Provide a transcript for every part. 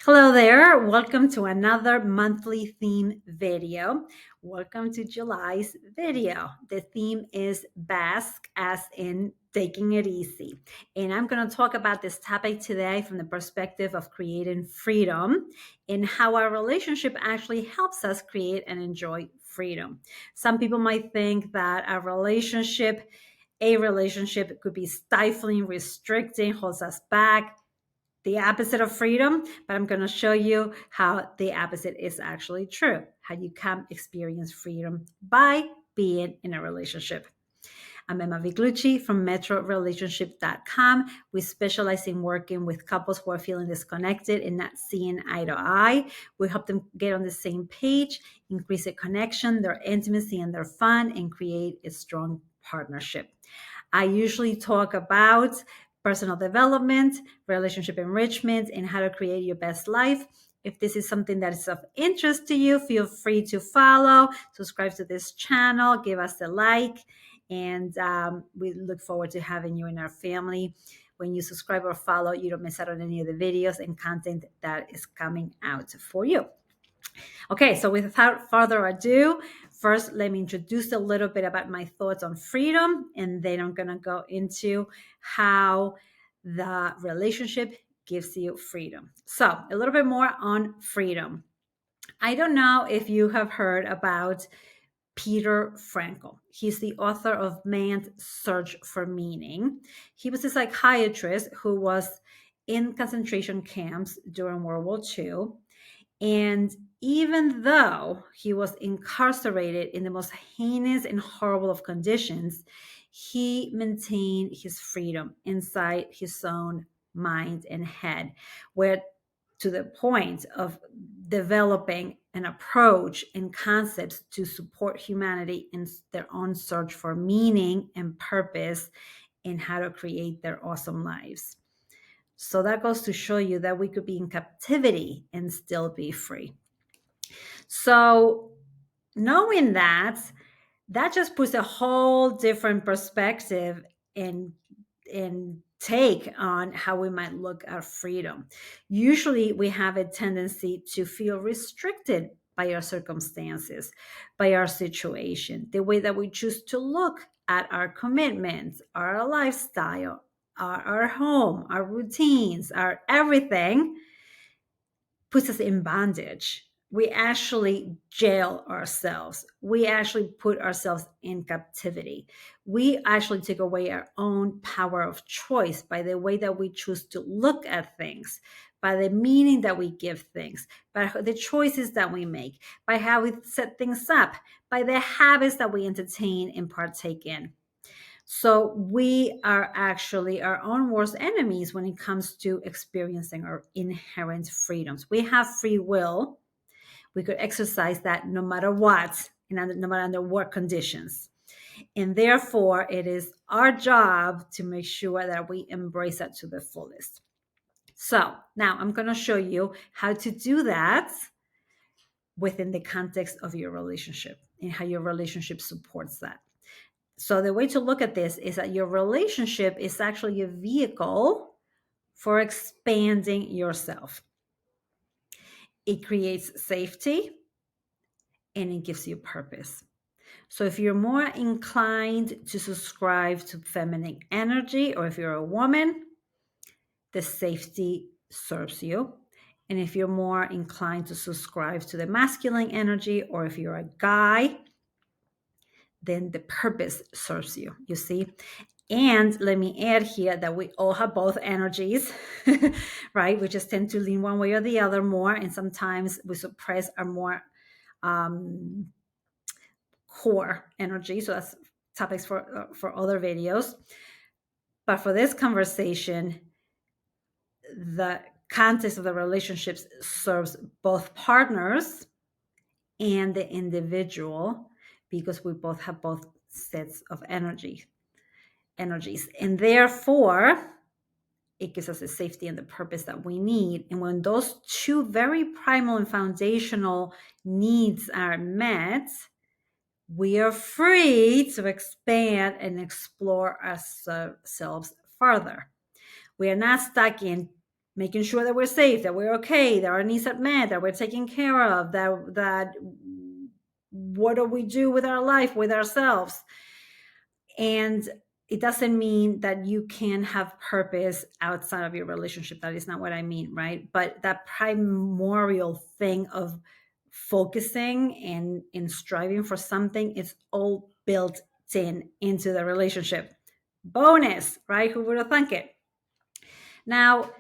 Hello there. Welcome to another monthly theme video. Welcome to July's video. The theme is Bask, as in taking it easy. And I'm going to talk about this topic today from the perspective of creating freedom and how our relationship actually helps us create and enjoy freedom. Some people might think that a relationship could be stifling, restricting, holds us back, the opposite of freedom, but I'm going to show you how the opposite is actually true, how you can experience freedom by being in a relationship. I'm Emma Viglucci from metrorelationship.com. We specialize in working with couples who are feeling disconnected and not seeing eye to eye. We help them get on the same page, increase their connection, their intimacy, and their fun, and create a strong partnership. I usually talk about personal development, relationship enrichment, and how to create your best life. If this is something that is of interest to you, feel free to follow, subscribe to this channel, give us a like, and we look forward to having you in our family. When you subscribe or follow, you don't miss out on any of the videos and content that is coming out for you. Okay, so without further ado, first let me introduce a little bit about my thoughts on freedom, and then I'm going to go into how the relationship gives you freedom. So, a little bit more on freedom. I don't know if you have heard about Peter Frankl. He's the author of Man's Search for Meaning. He was a psychiatrist who was in concentration camps during World War II. And even though he was incarcerated in the most heinous and horrible of conditions, he maintained his freedom inside his own mind and head, where to the point of developing an approach and concepts to support humanity in their own search for meaning and purpose and how to create their awesome lives. So that goes to show you that we could be in captivity and still be free. So knowing that just puts a whole different perspective and take on how we might look at freedom. Usually we have a tendency to feel restricted by our circumstances, by our situation, the way that we choose to look at our commitments, our lifestyle, our home, our routines, our everything puts us in bondage. We actually jail ourselves. We actually put ourselves in captivity. We actually take away our own power of choice by the way that we choose to look at things, by the meaning that we give things, by the choices that we make, by how we set things up, by the habits that we entertain and partake in. So we are actually our own worst enemies when it comes to experiencing our inherent freedoms. We have free will. We could exercise that no matter what, and no matter under what conditions. And therefore, it is our job to make sure that we embrace that to the fullest. So now I'm going to show you how to do that within the context of your relationship and how your relationship supports that. So the way to look at this is that your relationship is actually a vehicle for expanding yourself. It creates safety and it gives you purpose. So if you're more inclined to subscribe to feminine energy, or if you're a woman, the safety serves you. And if you're more inclined to subscribe to the masculine energy, or if you're a guy, then the purpose serves you, you see? And let me add here that we all have both energies, right? We just tend to lean one way or the other more. And sometimes we suppress our more core energy. So that's topics for other videos. But for this conversation, the context of the relationships serves both partners and the individual, because we both have both sets of energies. And therefore, it gives us the safety and the purpose that we need. And when those two very primal and foundational needs are met, we are free to expand and explore ourselves further. We are not stuck in making sure that we're safe, that we're okay, that our needs are met, that we're taken care of, that what do we do with our life, with ourselves. And it doesn't mean that you can have purpose outside of your relationship. That is not what I mean, right? But that primordial thing of focusing and striving for something is all built into the relationship. Bonus, right? Who would have thunk it? Now,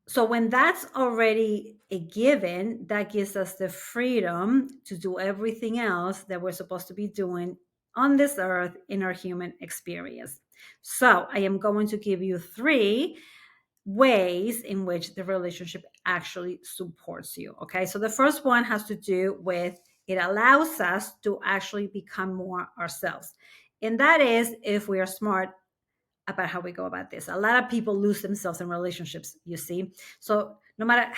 so when that's already a given, that gives us the freedom to do everything else that we're supposed to be doing on this earth in our human experience. So I am going to give you 3 ways in which the relationship actually supports you. Okay. So the first one has to do with it allows us to actually become more ourselves. And that is if we are smart about how we go about this. A lot of people lose themselves in relationships, you see. So no matter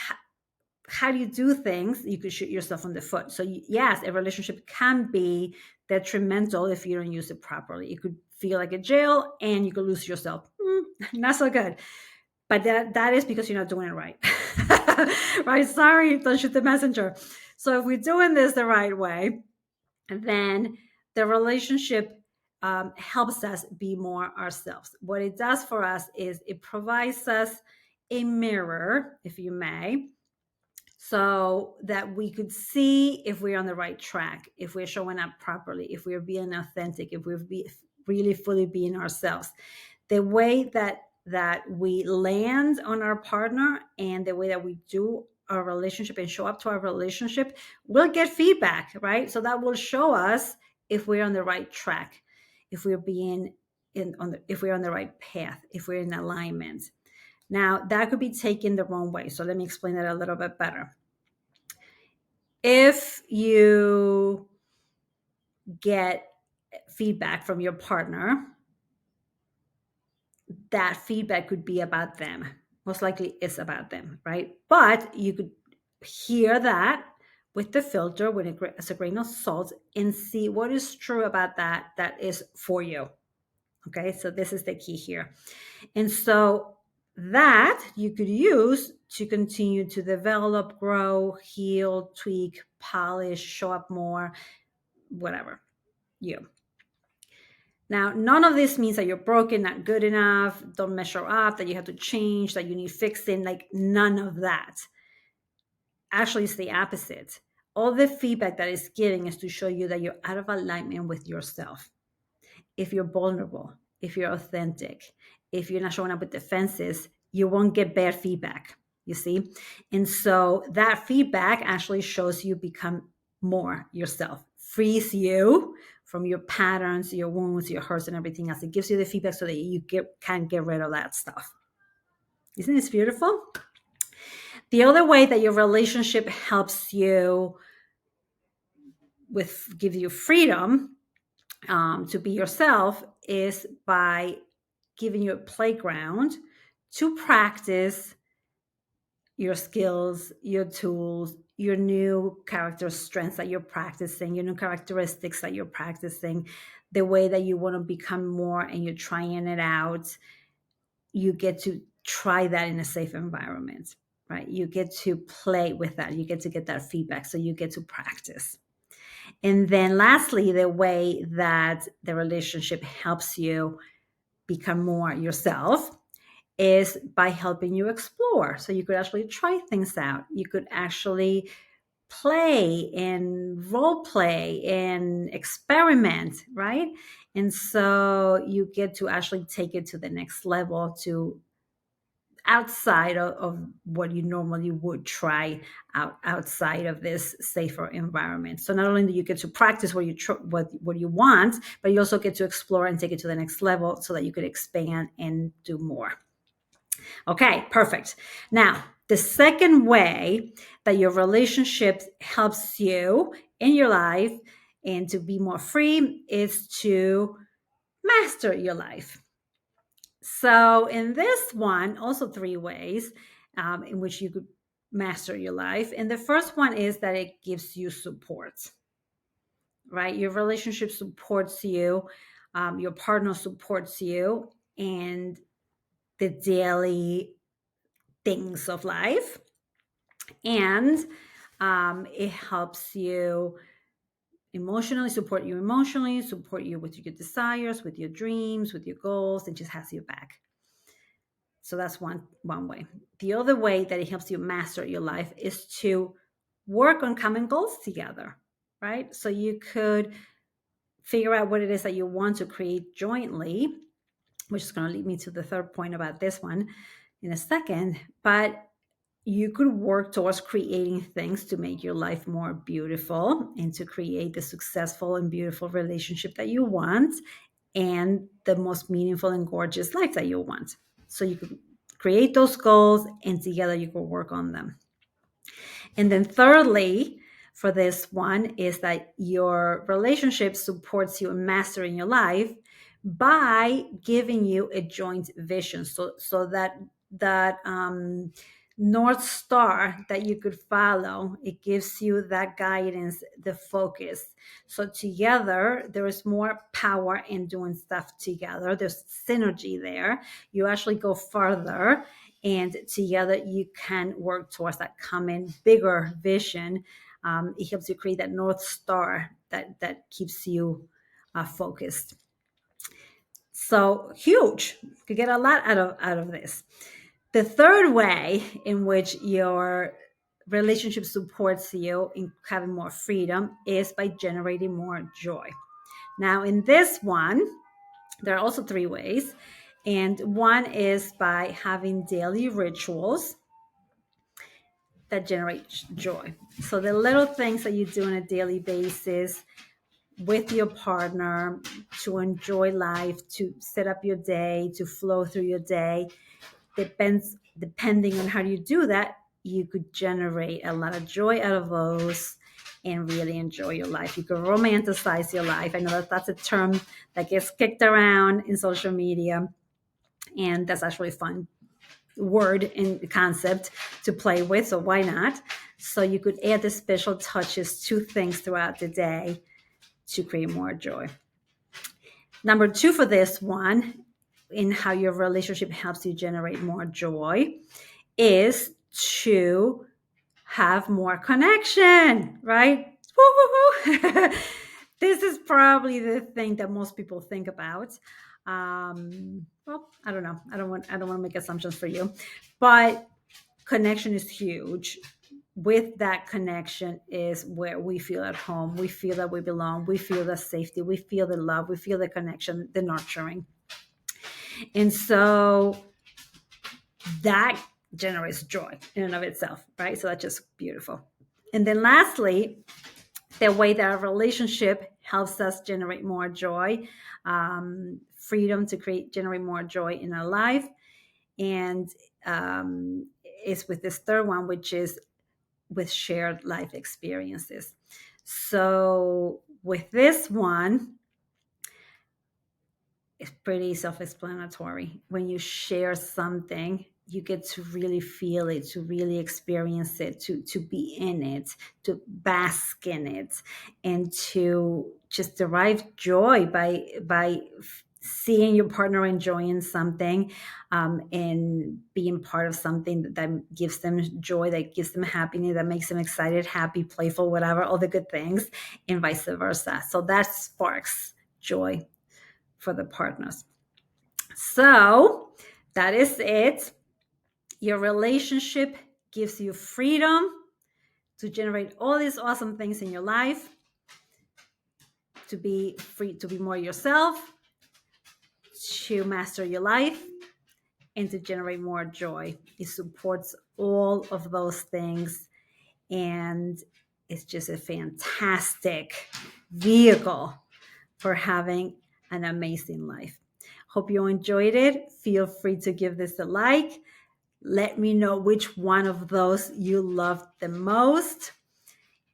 how you do things, you could shoot yourself in the foot. So yes, a relationship can be detrimental if you don't use it properly. It could feel like a jail and you could lose yourself. Not so good. But that is because you're not doing it right. Right? Sorry, don't shoot the messenger. So if we're doing this the right way, then the relationship helps us be more ourselves. What it does for us is it provides us a mirror, if you may, so that we could see if we're on the right track, if we're showing up properly, if we're being authentic, if we're really fully being ourselves. The way that we land on our partner and the way that we do our relationship and show up to our relationship, we'll get feedback, right? So that will show us if we're on the right track, if we're being if we're on the right path, if we're in alignment. Now, that could be taken the wrong way. So let me explain that a little bit better. If you get feedback from your partner, that feedback could be about them. Most likely it's about them, right? But you could hear that with the filter, as a grain of salt, and see what is true about that is for you. Okay, so this is the key here. And so that you could use to continue to develop, grow, heal, tweak, polish, show up more, whatever you. Now, none of this means that you're broken, not good enough, don't measure up, that you have to change, that you need fixing, like none of that. Actually, it's the opposite. All the feedback that is giving is to show you that you're out of alignment with yourself. If you're vulnerable, if you're authentic, if you're not showing up with defenses, you won't get bad feedback, you see? And so that feedback actually shows you become more yourself, frees you from your patterns, your wounds, your hurts, and everything else. It gives you the feedback so that you can get rid of that stuff. Isn't this beautiful? The other way that your relationship helps you give you freedom to be yourself is by giving you a playground to practice your skills, your tools, your new character strengths that you're practicing, your new characteristics that you're practicing, the way that you want to become more and you're trying it out. You get to try that in a safe environment, right? You get to play with that. You get to get that feedback. So you get to practice. And then lastly, the way that the relationship helps you become more yourself is by helping you explore. So you could actually try things out. You could actually play and role play and experiment, right? And so you get to actually take it to the next level, to outside of what you normally would try outside of this safer environment. So not only do you get to practice what you want, but you also get to explore and take it to the next level so that you could expand and do more. Okay, perfect. Now, the second way that your relationship helps you in your life and to be more free is to master your life. So, in this one, also 3 ways in which you could master your life. And the first one is that it gives you support, right? Your relationship supports you, your partner supports you, and the daily things of life. And it helps you support you with your desires, with your dreams, with your goals, and just has your back. So that's one way. The other way that it helps you master your life is to work on common goals together, right? So you could figure out what it is that you want to create jointly, which is going to lead me to the third point about this one in a second. But you could work towards creating things to make your life more beautiful and to create the successful and beautiful relationship that you want and the most meaningful and gorgeous life that you want. So you could create those goals and together you could work on them. And then thirdly, for this one is that your relationship supports you in mastering your life by giving you a joint vision. So that North Star that you could follow, it gives you that guidance, the focus. So together, there is more power in doing stuff together. There's synergy there. You actually go further, and together you can work towards that common bigger vision. It helps you create that North Star that keeps you focused. So huge. You could get a lot out of this. The third way in which your relationship supports you in having more freedom is by generating more joy. Now, in this one, there are also three ways. And one is by having daily rituals that generate joy. So the little things that you do on a daily basis with your partner to enjoy life, to set up your day, to flow through your day, depending on how you do that, you could generate a lot of joy out of those and really enjoy your life. You could romanticize your life. I know that's a term that gets kicked around in social media, and that's actually a fun word and concept to play with. So why not? So you could add the special touches to things throughout the day to create more joy. Number two for this one, in how your relationship helps you generate more joy, is to have more connection, right? This is probably the thing that most people think about. Well, I don't know. I don't want to make assumptions for you, but connection is huge. With that connection is where we feel at home. We feel that we belong. We feel the safety. We feel the love. We feel the connection, the nurturing. And so that generates joy in and of itself, right? So that's just beautiful. And then lastly, the way that our relationship helps us generate more joy, freedom to generate more joy in our life. And is with this third one, which is with shared life experiences. So with this one, it's pretty self-explanatory. When you share something, you get to really feel it, to really experience it, to be in it, to bask in it, and to just derive joy by seeing your partner enjoying something, and being part of something that gives them joy, that gives them happiness, that makes them excited, happy, playful, whatever, all the good things, and vice versa. So that sparks joy for the partners. So that is it. Your relationship gives you freedom to generate all these awesome things in your life, to be free, to be more yourself, to master your life, and to generate more joy. It supports all of those things, and it's just a fantastic vehicle for having an amazing life. Hope you enjoyed it. Feel free to give this a like. Let me know which one of those you loved the most.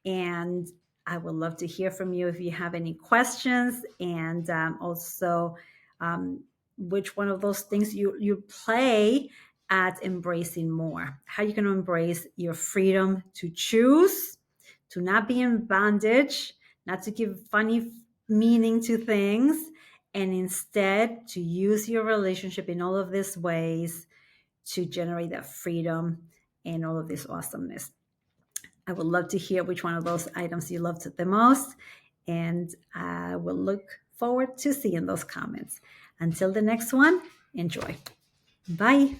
And I would love to hear from you if you have any questions, and also which one of those things you play at embracing more. How you can embrace your freedom to choose, to not be in bondage, not to give funny meaning to things, and instead to use your relationship in all of these ways to generate that freedom and all of this awesomeness. I would love to hear which one of those items you loved the most, and I will look forward to seeing those comments. Until the next one, enjoy. Bye.